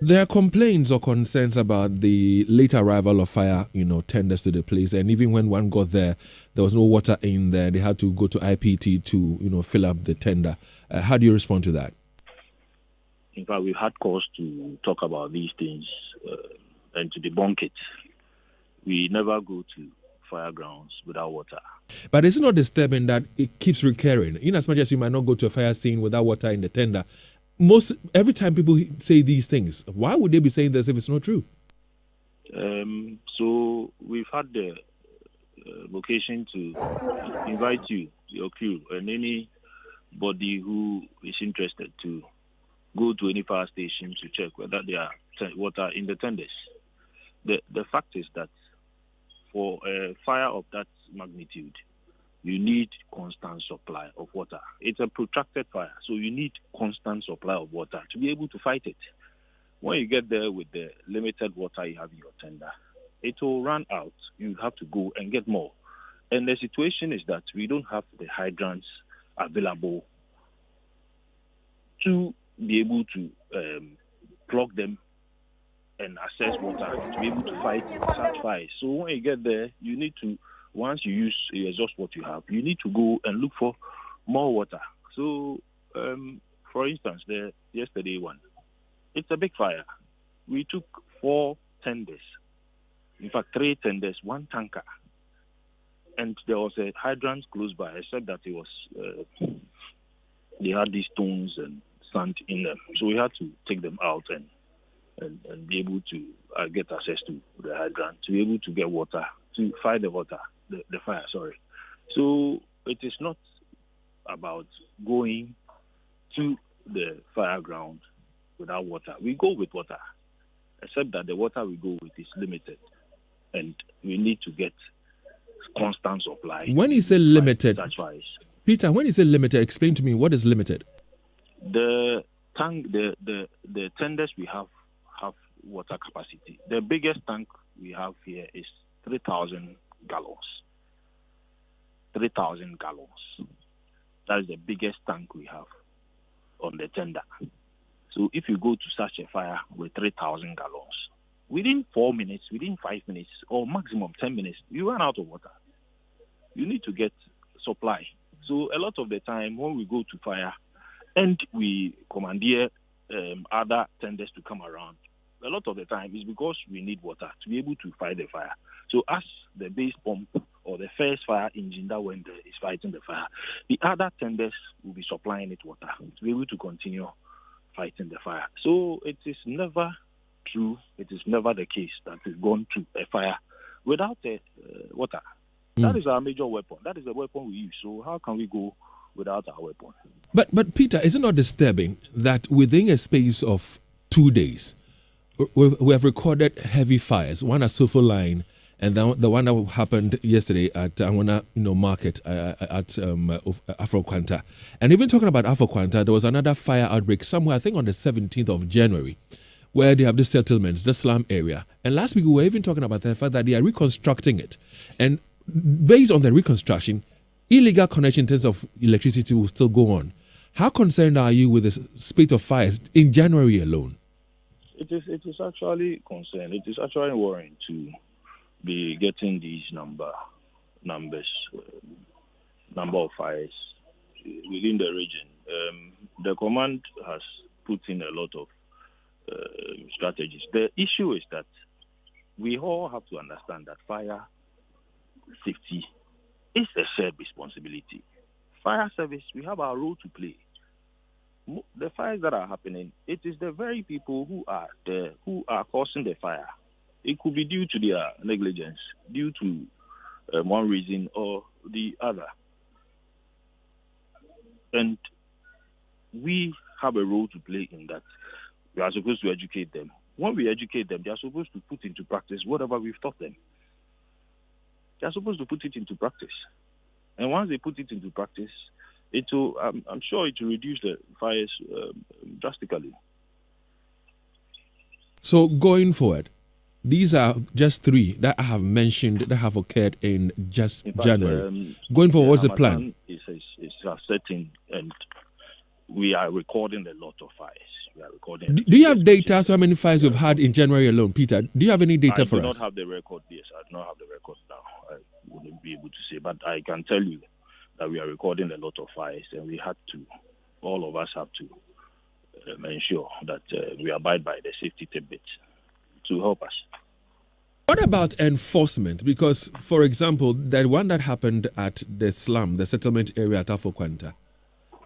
There are complaints or concerns about the late arrival of fire, tenders to the place, and even when one got there, there was no water in there. They had to go to IPT to, fill up the tender. How do you respond to that? In fact, we've had cause to talk about these things and to debunk it. We never go to fire grounds without water. But it's not disturbing that it keeps recurring. In as much as you might not go to a fire scene without water in the tender, every time people say these things, why would they be saying this if it's not true? So we've had the occasion to invite you, your crew, and anybody who is interested to go to any fire station to check whether there are water in the tenders. The fact is that for a fire of that magnitude, you need constant supply of water. It's a protracted fire, so you need constant supply of water to be able to fight it. When you get there with the limited water you have in your tender, it will run out. You have to go and get more. And the situation is that we don't have the hydrants available to be able to plug them and access water to be able to fight such fires. So when you get there, you need to, once you exhaust what you have, you need to go and look for more water. So, for instance, the yesterday one, it's a big fire. We took 4 tenders, in fact 3 tenders, 1 tanker, and there was a hydrant close by, except that it was they had these stones and sand in them. So we had to take them out and be able to get access to the hydrant, to be able to get water, to fight the fire, sorry. So it is not about going to the fire ground without water. We go with water, except that the water we go with is limited, and we need to get constant supply. When you say limited, that's why. Peter, when you say limited, explain to me what is limited. The tank, the tenders we have water capacity. The biggest tank we have here is 3,000 gallons. 3,000 gallons. That is the biggest tank we have on the tender. So if you go to such a fire with 3,000 gallons, within 4 minutes, within 5 minutes, or maximum 10 minutes, you run out of water. You need to get supply. So a lot of the time when we go to fire and we commandeer other tenders to come around, a lot of the time is because we need water to be able to fight the fire. So as the base pump or the first fire engine that went there is fighting the fire, the other tenders will be supplying it water to be able to continue fighting the fire. So it is never true, it is never the case that we've gone to a fire without water. That is our major weapon. That is the weapon we use. So how can we go without our weapon? But Peter, is it not disturbing that within a space of 2 days, we have recorded heavy fires, one at Sofoline and the one that happened yesterday at Anwona Market at Afrokwanta. And even talking about Afrokwanta, there was another fire outbreak somewhere, I think on the 17th of January, where they have the settlements, the slum area. And last week we were even talking about the fact that they are reconstructing it. And based on the reconstruction, illegal connection in terms of electricity will still go on. How concerned are you with the spate of fires in January alone? It is actually concerned. It is actually worrying to be getting these number of fires within the region. The command has put in a lot of strategies. The issue is that we all have to understand that fire safety is a shared responsibility. Fire service, we have our role to play. The fires that are happening, it is the very people who are causing the fire. It could be due to their negligence, due to one reason or the other. And we have a role to play in that. We are supposed to educate them. When we educate them, they are supposed to put into practice whatever we've taught them. They are supposed to put it into practice. And once they put it into practice, it will, I'm sure it will reduce the fires drastically. So going forward, these are just 3 that I have mentioned that have occurred in just January. Going forward, what's the plan? It's setting, and we are recording a lot of fires. We are recording. Do you have data as to how many fires you've had in January alone, Peter? Do you have any data for us? I do not have the record. Yes, I do not have the record now. I wouldn't be able to say, but I can tell you that we are recording a lot of fires, and we had to, all of us have to ensure that we abide by the safety tidbits to help us. What about enforcement? Because, for example, that one that happened at the slum, the settlement area at Afokwanta,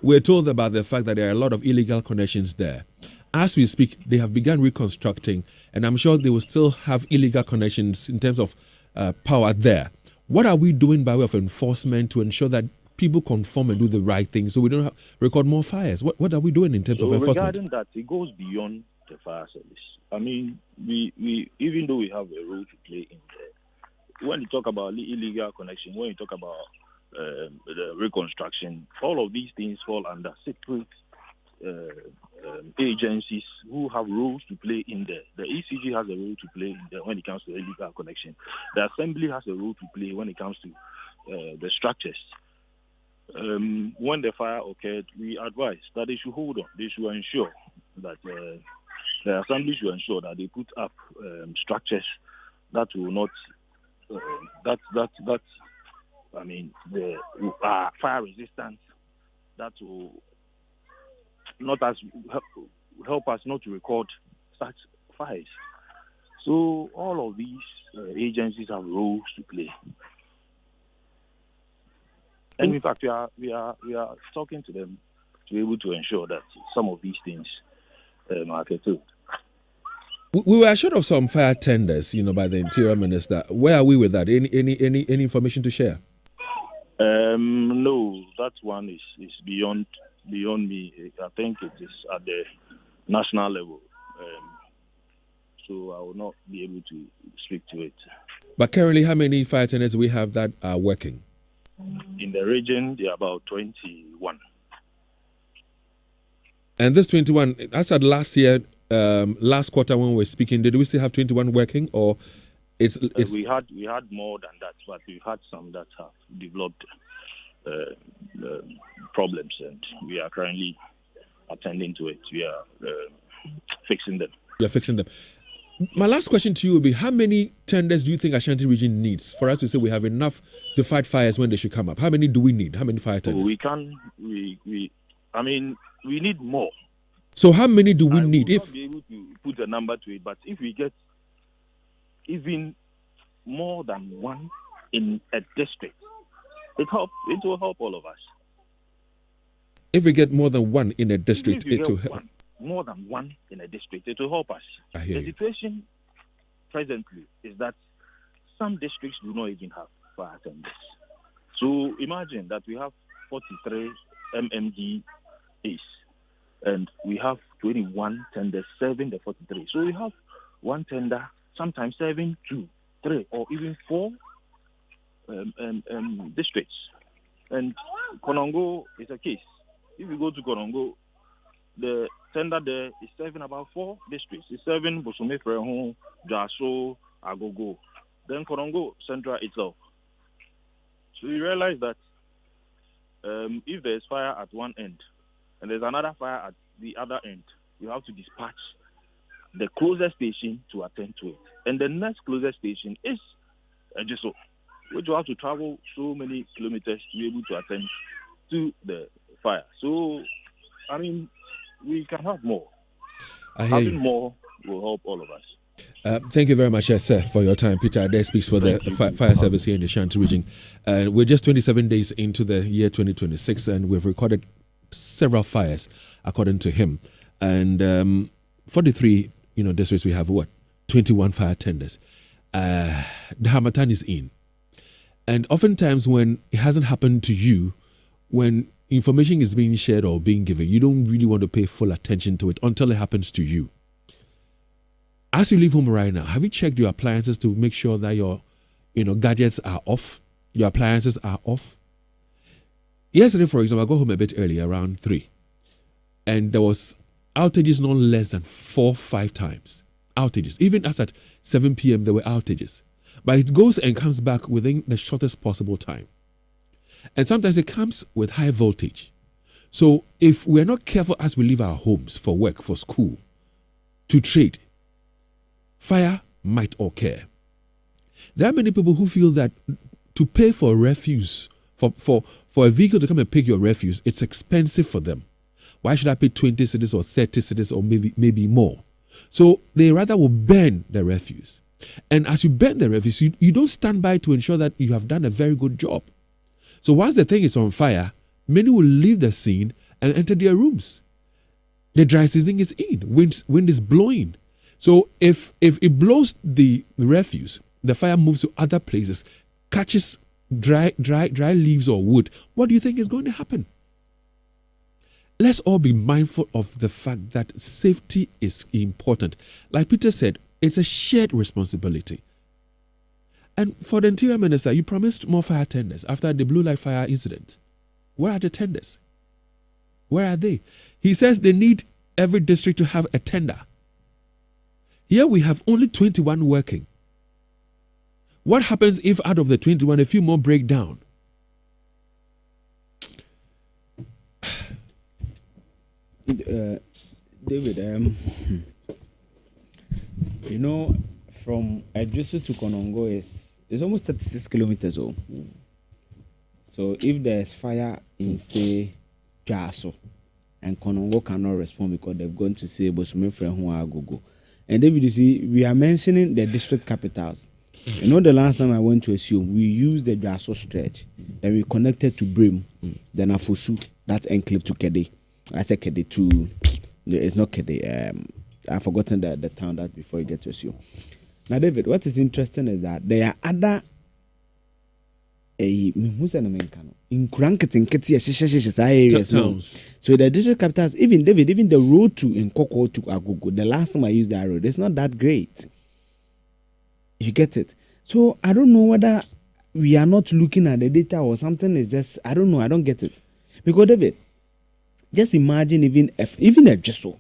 we're told about the fact that there are a lot of illegal connections there. As we speak, they have begun reconstructing, and I'm sure they will still have illegal connections in terms of power there. What are we doing by way of enforcement to ensure that people conform and do the right thing so we don't record more fires? What are we doing in terms of enforcement? Regarding that, it goes beyond the fire service. I mean, we even though we have a role to play in there, when you talk about illegal connection, when you talk about the reconstruction, all of these things fall under separate agencies who have roles to play in there. The ECG has a role to play in there when it comes to illegal connection. The Assembly has a role to play when it comes to the structures. When the fire occurred, we advised that they should hold on. They should ensure that the Assembly should ensure that they put up structures that will not I mean, the fire resistance that will not as help us not to record such fires. So all of these agencies have roles to play. And in fact, we are talking to them to be able to ensure that some of these things are curtailed. We were assured of some fire tenders, by the Interior Minister. Where are we with that? Any information to share? No, that one is beyond me. I think it is at the national level. So I will not be able to speak to it. But currently, how many fire tenders do we have that are working? In the region, there are about 21. And this 21, as at last year, last quarter when we were speaking, did we still have 21 working, or it's we had more than that, but we've had some that have developed problems, and we are currently attending to it. We are fixing them. We are fixing them. My last question to you would be: how many tenders do you think Ashanti region needs for us to say we have enough to fight fires when they should come up? How many do we need? How many fire tenders? We need more. So how many do we need? If be able to put a number to it, but if we get even more than one in a district, it will help all of us. If we get more than one in a district, it will help. More than one in a district, it will help us. The situation presently is that some districts do not even have fire tenders. So imagine that we have 43 MMGAs and we have 21 tenders serving the 43. So we have one tender, sometimes serving 2, 3, or even 4 districts. And Konongo is a case. If you go to Konongo, the tender there is serving about 4 districts. It's serving Bosume, Frehu, Jaso, Agogo. Then Konongo Central itself. So you realize that if there's fire at one end and there's another fire at the other end, you have to dispatch the closest station to attend to it. And the next closest station is Ejiso, which you have to travel so many kilometers to be able to attend to the fire. So, I mean, we can have more. Having more will help all of us. Thank you very much, sir, for your time. Peter Ade speaks for the fire service here in the Ashanti region. We're just 27 days into the year 2026, and we've recorded several fires, according to him. And 43, districts, we have 21 fire tenders. The Harmattan is in. And oftentimes when it hasn't happened to you, when information is being shared or being given, you don't really want to pay full attention to it until it happens to you. As you leave home right now, have you checked your appliances to make sure that your gadgets are off, your appliances are off? Yesterday, for example, I got home a bit early, around 3, and there was outages no less than 4-5 times. Outages. Even as at 7 p.m., there were outages. But it goes and comes back within the shortest possible time. And sometimes it comes with high voltage. So if we're not careful as we leave our homes for work, for school, to trade, fire might occur. There are many people who feel that to pay for refuse, for a vehicle to come and pick your refuse, it's expensive for them. Why should I pay 20 cedis or 30 cedis or maybe more? So they rather will burn the refuse. And as you burn the refuse, you don't stand by to ensure that you have done a very good job. So once the thing is on fire, many will leave the scene and enter their rooms. The dry season is in. Wind is blowing. So if it blows the refuse, the fire moves to other places, catches dry leaves or wood. What do you think is going to happen? Let's all be mindful of the fact that safety is important. Like Peter said, it's a shared responsibility. And for the Interior Minister, you promised more fire tenders after the Blue Light Fire incident. Where are the tenders? Where are they? He says they need every district to have a tender. Here we have only 21 working. What happens if out of the 21, a few more break down? David, you know, from Adresu to Konongo is almost 36 kilometers old. So if there's fire in, say, Jaso, and Konongo cannot respond because they've gone to say Bosumefre Huagogo. And David, you see, we are mentioning the district capitals. You know, the last time I went to assume we used the Jaso stretch, then we connected to Brim, then Afosu, that enclave to Kede. I said Kede to, it's not Kede. I've forgotten the town that before you get to assume. Now, David, what is interesting is that there are other in areas. So the district capitals, even David, even the road to Nkoko to Agogo, the last time I used that road, it's not that great. You get it? So I don't know whether we are not looking at the data or something is just, I don't know, I don't get it. Because David, just imagine even a Jesso.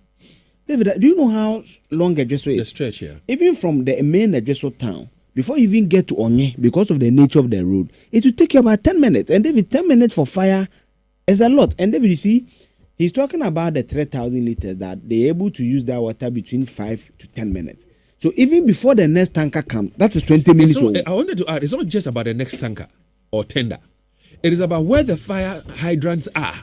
David, do you know how long a Jesso is? The stretch here. Even from the main Jesso town, before you even get to Onye, because of the nature of the road, it will take you about 10 minutes. And David, 10 minutes for fire is a lot. And David, you see, he's talking about the 3,000 liters that they're able to use that water between 5 to 10 minutes. So even before the next tanker comes, that is 20 minutes. I wanted to add, it's not just about the next tanker or tender. It is about where the fire hydrants are.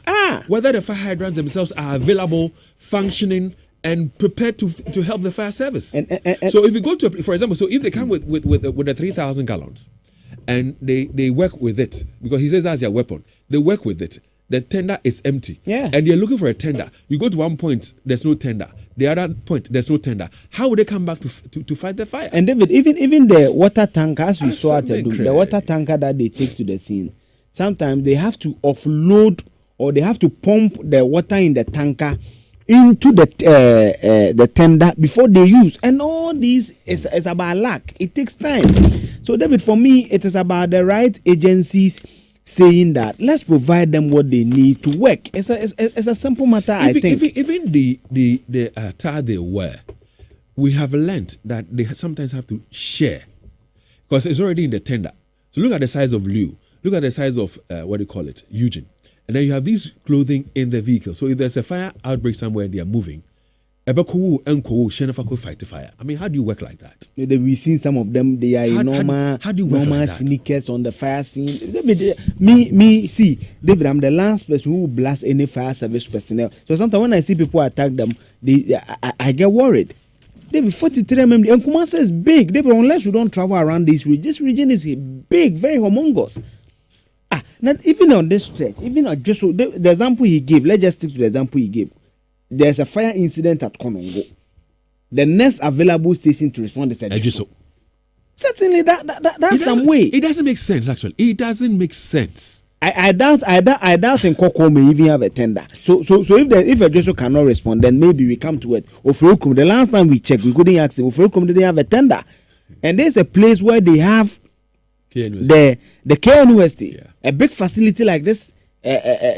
Whether the fire hydrants themselves are available, functioning, and prepared to help the fire service. So if you go to, for example, so if they come with the 3,000 gallons and they work with it, because he says that's their weapon, they work with it. The tender is empty. Yeah. And you're looking for a tender. You go to one point, there's no tender. The other point, there's no tender. How would they come back to fight the fire? And David, even the water tanker, as we saw at the water tanker that they take to the scene, sometimes they have to offload or they have to pump the water in the tanker into the tender before they use. And all this is about luck. It takes time. So David, for me, it is about the right agencies saying that let's provide them what they need to work. It's a simple matter, I think. Even the attire they wear, we have learned that they sometimes have to share because it's already in the tender. So look at the size of Liu. Look at the size of Eugene. And then you have these clothing in the vehicle. So if there's a fire outbreak somewhere and they are moving, fight the fire. I mean, how do you work like that? We've seen some of them. They are normal like sneakers on the fire scene. Me, see, David, I'm the last person who will blast any fire service personnel. So sometimes when I see people attack them, I get worried. David, 43 mm, and Kumasi is big. David, unless you don't travel around this region is big, very humongous. Not even on this stretch, even on just the example he gave. Let's just stick to the example he gave. There's a fire incident at Konongo. The next available station to respond is Adresu. Certainly, that's some way. It doesn't make sense. Actually, it doesn't make sense. I doubt in Koko may even have a tender. So if Adresu cannot respond, then maybe we come to it. Ofurukum, the last time we checked, we couldn't ask him. Ofurukum didn't have a tender, and there's a place where they have the Care University, a big facility like this.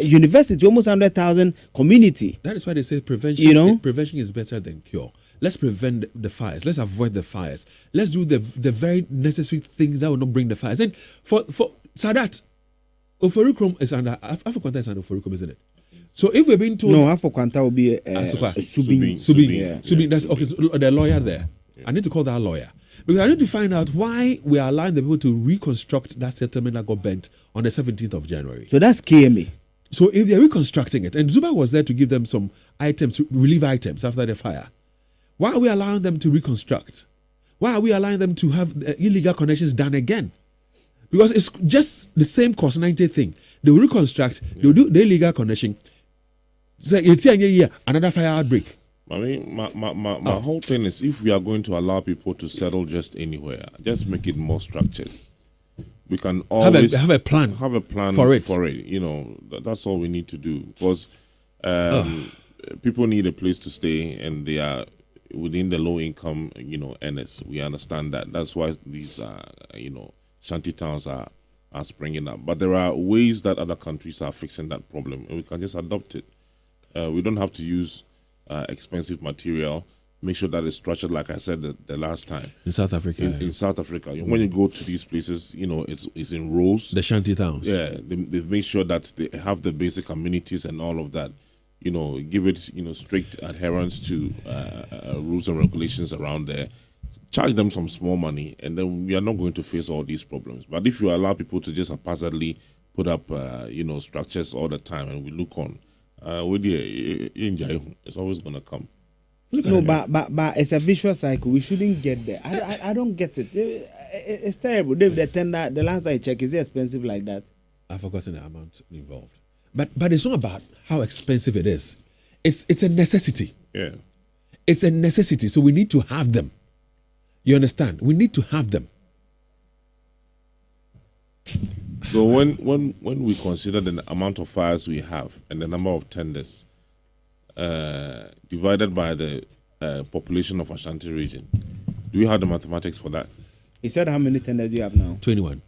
University, almost 100,000 community. That is why they say prevention. Prevention is better than cure. Let's prevent the fires. Let's avoid the fires. Let's do the very necessary things that will not bring the fires. And for Sadat, Oforukrom is under African is under Oforukrom, isn't it? So if we're being told no, Afo Kwanta will be Subin. Subin, that's okay. So the lawyer there. I need to call that lawyer because I need to find out why we are allowing the people to reconstruct that settlement that got burnt on the 17th of January. So that's KMA. So if they're reconstructing it, and Zuba was there to give them some items, relief items after the fire, why are we allowing them to reconstruct? Why are we allowing them to have illegal connections done again? Because it's just the same cost 90 thing. They will reconstruct, they will do the illegal connection. So it's a year, another fire outbreak. I mean, my whole thing is if we are going to allow people to settle just anywhere, just make it more structured. We can always have a plan. Have a plan for it. You know, that's all we need to do because people need a place to stay, and they are within the low income, earners. We understand that. That's why these, shanty towns are springing up. But there are ways that other countries are fixing that problem, and we can just adopt it. We don't have to use expensive material. Make sure that it's structured, like I said the last time. In South Africa. In South Africa. When you go to these places, it's in rows. The shanty towns. Yeah, they make sure that they have the basic amenities and all of that. Give it, strict adherence to rules and regulations around there. Charge them some small money, and then we are not going to face all these problems. But if you allow people to just haphazardly put up, structures all the time, and we look on, it's always going to come. No, but it's a vicious cycle. We shouldn't get there. I don't get it. It's terrible. The tender, the last I checked, is it expensive like that? I've forgotten the amount involved. But it's not about how expensive it is. It's a necessity. Yeah. It's a necessity. So we need to have them. You understand? We need to have them. So when we consider the amount of fires we have and the number of tenders divided by the population of Ashanti region, do we have the mathematics for that? You said how many tenders do you have now? 21.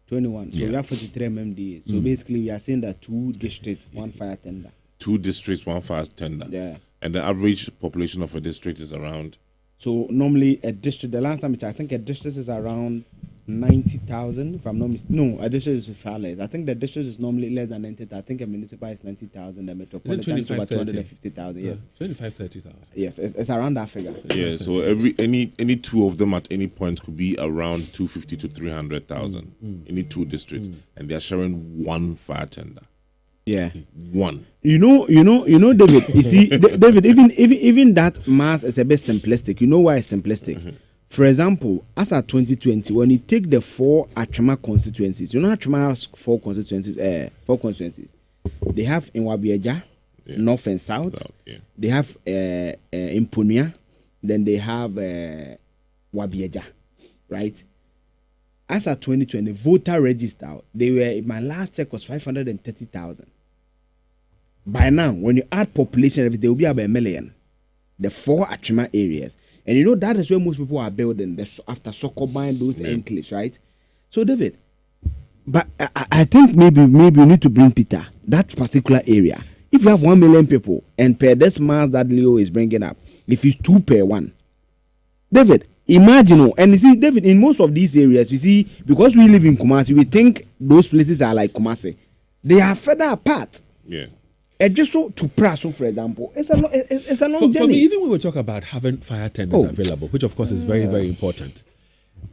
21. So we have 43 MMDA. So basically we are saying that 2 districts, 1 fire tender. 2 districts, 1 fire tender. Yeah. And the average population of a district is around? So normally a district, the last time I think a district is around 90,000, if I'm not mistaken. No, a district is far less. I think the district is normally less than 90,000. I think a municipal is 90,000. The metropolitan is about 250,000. Yes. 25,000-30,000. Yes, it's around that figure. Yeah, so any 2 of them at any point could be around 250 to 300,000. Any 2 districts, and they are sharing 1 fire tender. Yeah. 1. You know, David. You see, David. Even that mass is a bit simplistic. You know why it's simplistic? Mm-hmm. For example, as at 2020, when you take the 4 Achama constituencies, Achama has 4 constituencies. They have in Wabieja, north and south. They have in Punia. Then they have Wabieja, right? As at 2020, voter register, my last check was 530,000. By now, when you add population, they will be about 1 million. The 4 Achama areas. And that is where most people are building after Sokobine, those enclaves, right? So, David, but I think maybe we need to bring Peter, that particular area. If you have 1 million people, and per this mass that Leo is bringing up, if it's 2 per 1, David, imagine, and you see, David, in most of these areas, you see, because we live in Kumasi, we think those places are like Kumasi. They are further apart. Yeah. Just so to Praso, for example, it's a long journey. For me, even when we talk about having fire tenders available, which of course is very, very important,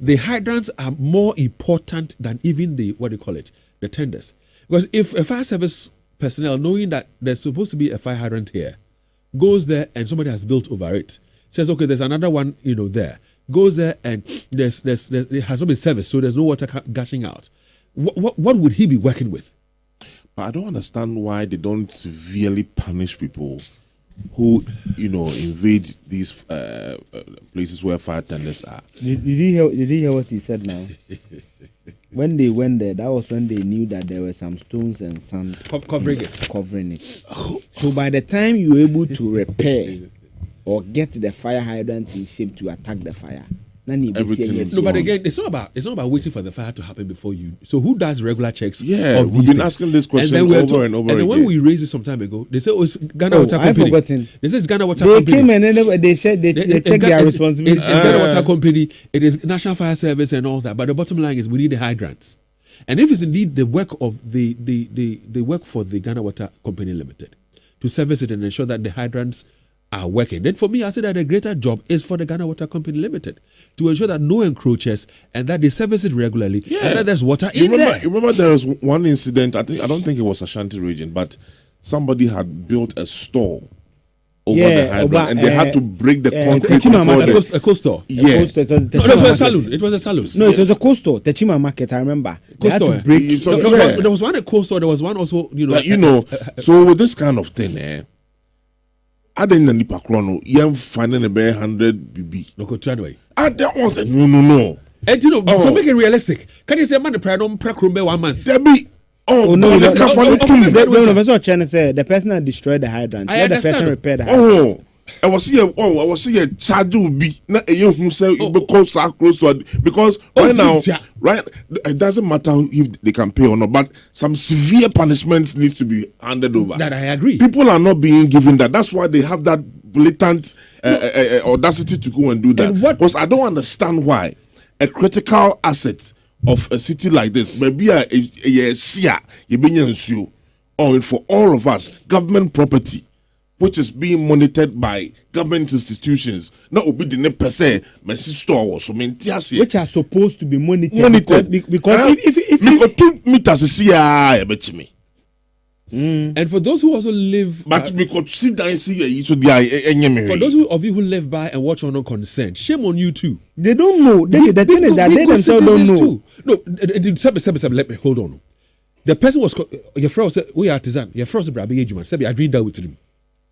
the hydrants are more important than even the tenders. Because if a fire service personnel, knowing that there's supposed to be a fire hydrant here, goes there and somebody has built over it, says, okay, there's another one, there, goes there and there has not been service, so there's no water gushing out. What would he be working with? I don't understand why they don't severely punish people who, invade these places where fire tenders are. Did you hear what he said now? When they went there, that was when they knew that there were some stones and sand covering it. So by the time you were able to repair or get the fire hydrant in shape to attack the fire, everything is but again, it's not about waiting for the fire to happen before you. So who does regular checks? Yeah, we've been asking this question over and over again. And then when we raised it some time ago, they said, it's Ghana Water Company. I've forgotten. They said it's Ghana Water Company. They came and then they checked their responsibility. It's Ghana Water Company. It is National Fire Service and all that. But the bottom line is we need the hydrants. And if it's indeed the work of the work for the Ghana Water Company Limited to service it and ensure that the hydrants are working. Then for me, I say that the greater job is for the Ghana Water Company Limited to ensure that no encroaches and that they service it regularly and that there's water in there. You remember there was one incident, I don't think it was Ashanti region, but somebody had built a store over the hydrant and they had to break the concrete before a coastal. Yeah. It was a saloon. It was a saloon. No, it was a coastal. Techima Market, I remember. They had to break. There was one at coastal. There was one also, so with this kind of thing, I didn't nipa chrono. You finding a bare 100 BB. No, go turn away. That was no. And so make it realistic. Can you say man the pradom prakrumbe 1 month? There be. That's what China said. The person that destroyed the hydrant. Let the person repair the hydrant. I was here. Charge will be not a young himself because so close to it. Because right, it doesn't matter if they can pay or not, but some severe punishments needs to be handed over. That I agree. People are not being given that. That's why they have that blatant audacity to go and do that. Because I don't understand why a critical asset of a city like this, maybe or for all of us, government property, which is being monitored by government institutions, not obedient per se, store or so which are supposed to be monitored. Because if 2 meters is here, and for those who also live, but we could sit down and see for those of you who live by and watch on consent, shame on you too. They don't know. The thing is that they themselves don't know. Too. No, let me hold on. The person was your friend said we artisan. Your friend said, "Brabi Ejuman." Said, "I drink that with him."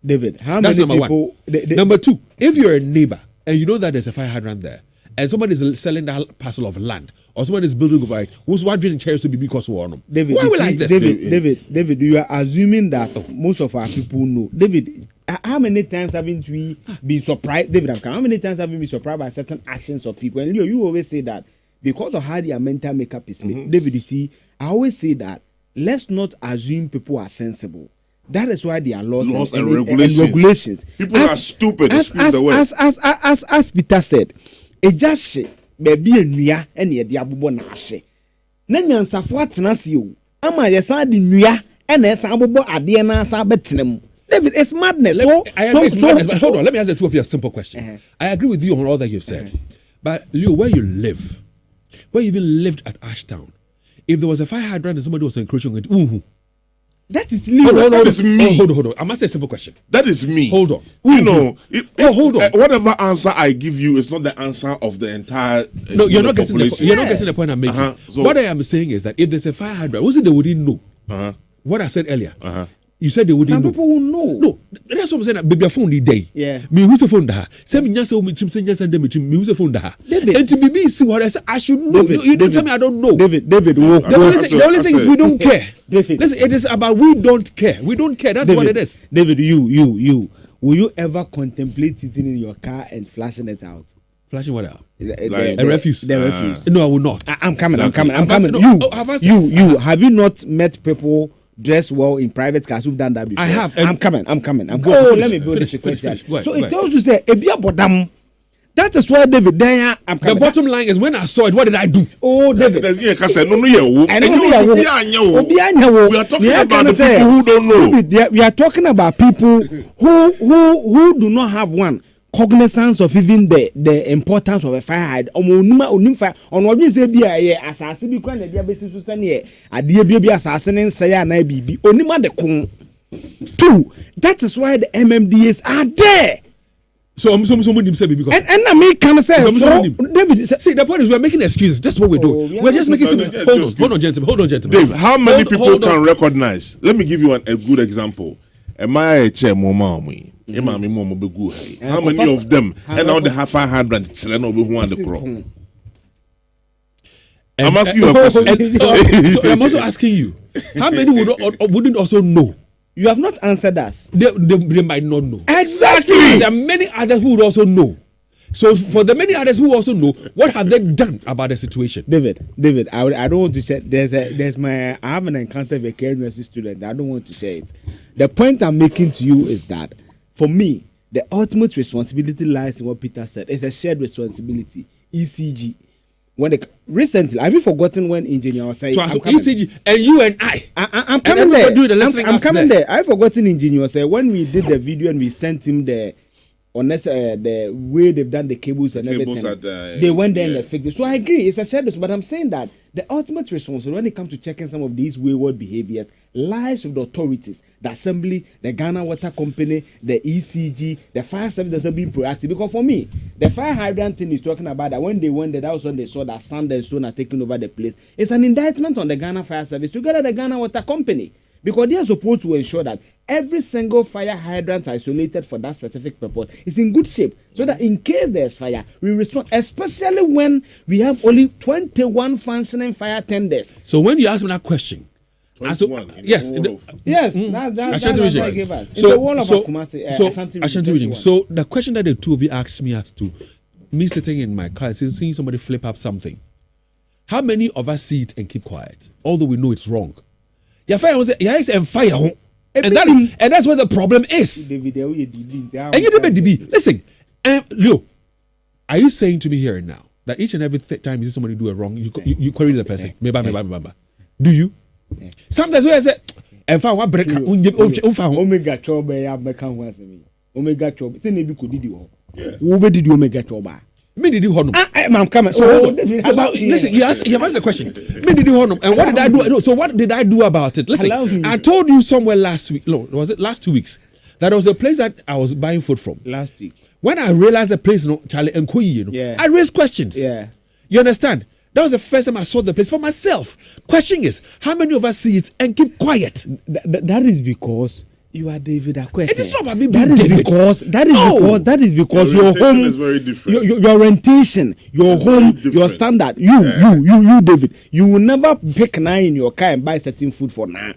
David, how that's many number people? Number two, if you're a neighbor and you know that there's a fire hydrant there, and somebody is selling that parcel of land, or somebody is building over it, who's wondering chairs to be because we know. David, why we like this? David, you are assuming that most of our people know. David, how many times haven't we been surprised? David, how many times have we been surprised by certain actions of people? And you always say that because of how their mental makeup is made. David, you see, I always say that let's not assume people are sensible. That is why there are laws and regulations. People are stupid. As Peter said, a just baby and nia and ye diabobo na ahye. Na nyansafo atena se o. Ama yesa de nua and esa abobo ade na asa betenam. David, it's madness. Madness, but hold on, let me ask the two of you a simple question. I agree with you on all that you've said. But Leo, where you live, where you even lived at Ashtown, if there was a fire hydrant and somebody was encroaching on it, that is Leo. That is me. Hold on. I must say a simple question. That is me. Hold on. Hold on. Whatever answer I give you is not the answer of the entire. No, you're not getting the point I'm making. So what I am saying is that if there's a fire hydrant, was it they wouldn't know? What I said earlier. You said they wouldn't know. Some people will know. No, that's what I'm saying. Baby, phone the day. Yeah. Me who's the phone da? Say me nyasa me chim say nyasa dem chim me who's the phone da? And to be see what I said, I should know. You don't tell me I don't know. David, the only thing is we don't care. David, listen, it is about we don't care. We don't care. That's what it is. David, you. Will you ever contemplate sitting in your car and flashing it out? Flashing what out? A refuse. The refuse. No, I will not. I'm coming. No, you. Have you not met people dressed well in private cars who've done that before? I have. I'm coming. Let me build the sequence. So it tells you say ebia bodam. That is why David there. The bottom line is when I saw it, what did I do? Oh, David. We are talking about the people who don't know. David, we are talking about people who do not have one cognizance of even the importance of a fire hydrant. Onim fire. On what you say be a assassin bi kwa na dia besi so sane ade bi assassin nsa ya na bibi. Onim de kun. Two, that is why the MMDAs are there. So someone say because and I mean can say David, see the point is we're making excuses. That's what we're doing. We're just making hold on gentlemen. Dave, how many people can recognize? Let me give you a good example. Am I a chair mama? How many of them and now they have 500 children over who want the crop? I'm asking you a question. So I'm also asking you, how many wouldn't also know? You have not answered us. They might not know. Exactly. There are many others who would also know. So for the many others who also know, what have they done about the situation? David, I don't want to say I have an encounter with a university student. I don't want to say it. The point I'm making to you is that for me, the ultimate responsibility lies in what Peter said. It's a shared responsibility. ECG. recently, have you forgotten when engineer was saying ECG and you and I'm coming there. I'm coming there. I've forgotten engineer say when we did the video and we sent him the way they've done the cables and everything. They went there and they fixed it. So I agree, it's a shadow, but I'm saying that the ultimate responsibility when it comes to checking some of these wayward behaviors lies with the authorities, the assembly, the Ghana Water Company, the ECG, the fire service that's not being proactive. Because for me, the fire hydrant thing is talking about that when they went there, that was when they saw that sand and stone are taking over the place. It's an indictment on the Ghana Fire Service together the Ghana Water Company. Because they are supposed to ensure that every single fire hydrant isolated for that specific purpose is in good shape, so that in case there's fire, we respond, especially when we have only 21 functioning fire tenders. So when you ask me that question, 21, yes, that's what I gave us. So, in the wall of Kumasi, Ashanti region. So the question that the two of you asked me as to me sitting in my car, seeing somebody flip up something, how many of us see it and keep quiet, although we know it's wrong? Your fire was and fire. And that's where the problem is. And you did listen, Leo, are you saying to me here and now that each and every time you see somebody do a wrong, you query the person? Do you? Sometimes when I say, if I want break, Omega Chobe, Omega Chobe, say maybe could do. Who did you Omega Choba? Me did you honor? I'm coming. So listen, you asked the question. Me did you honor? And what did I do? So what did I do about it? Listen, I told you somewhere last week. No, was it last 2 weeks? That there was a place that I was buying food from. Last week. When I realized the place, Charlie and Koyi, I raised questions. Yeah. You understand? That was the first time I saw the place for myself. Question is, how many of us see it and keep quiet? That is because you are David Akwete. It is not about me being David. That is because your home is very different. Your orientation, your home, your standard. You, David. You will never pick 9 in your car and buy certain food for now.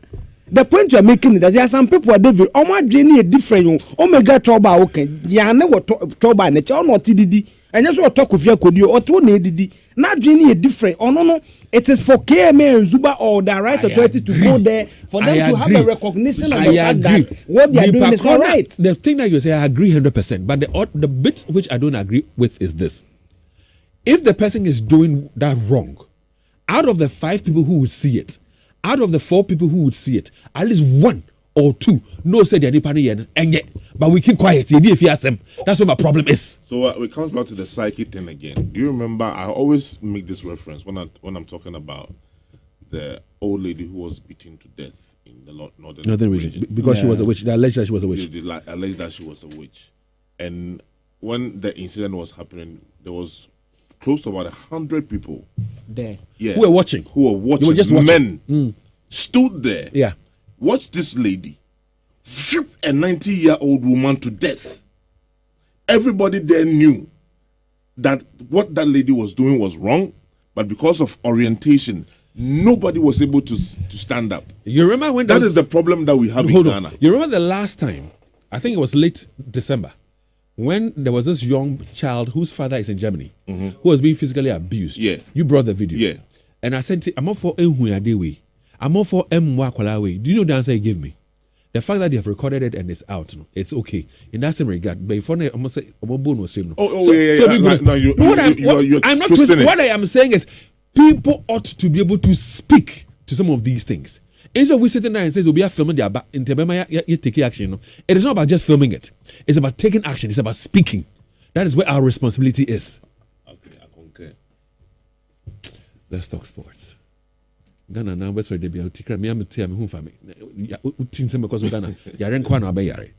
The point you are making is that there are some people are David. Oma journey different. Omega trouble okay. Ya ne what trouble ne cha not TDD. And just what talk of your kodio or to ne not journey different. Oh no. It is for KMA and Zuba or the right authority to go there for them to have a recognition of the fact that what they are doing is all right. The thing that you say, I agree 100%. But the bit which I don't agree with is this. If the person is doing that wrong, out of the 5 people who would see it, out of the 4 people who would see it, at least 1 or 2 no say they're and yet, but we keep quiet. That's what my problem is. So it comes back to the psyche thing again. Do you remember? I always make this reference when I'm talking about the old lady who was beaten to death in the northern region because she was a witch. They alleged that she was a witch. They alleged that she was a witch, and when the incident was happening, there was close to about 100 people there. Yeah, who were watching. You were just watching. Men stood there. Yeah. Watch this lady flip a 90-year-old woman to death. Everybody there knew that what that lady was doing was wrong, but because of orientation, nobody was able to stand up. You remember when that is the problem that we have in Ghana. You remember the last time, I think it was late December, when there was this young child whose father is in Germany, who was being physically abused. Yeah. You brought the video. Yeah. And I said, I'm all for Enhuyadewe. I'm all for Mwakolawe. Do you know the answer he gave me? The fact that they have recorded it and it's out, it's okay. In that same regard, but if I must say, I'm not twisting. What I am saying is, people ought to be able to speak to some of these things. Instead of we sitting there and says, we are filming their back in you take action. It is not about just filming it. It's about taking action. It's about speaking. That is where our responsibility is. Okay, I concur. Let's talk sports. Ghana now what's where they be out me am tell me who for me. Utin some because Ghana. Yaren kwa na be yare.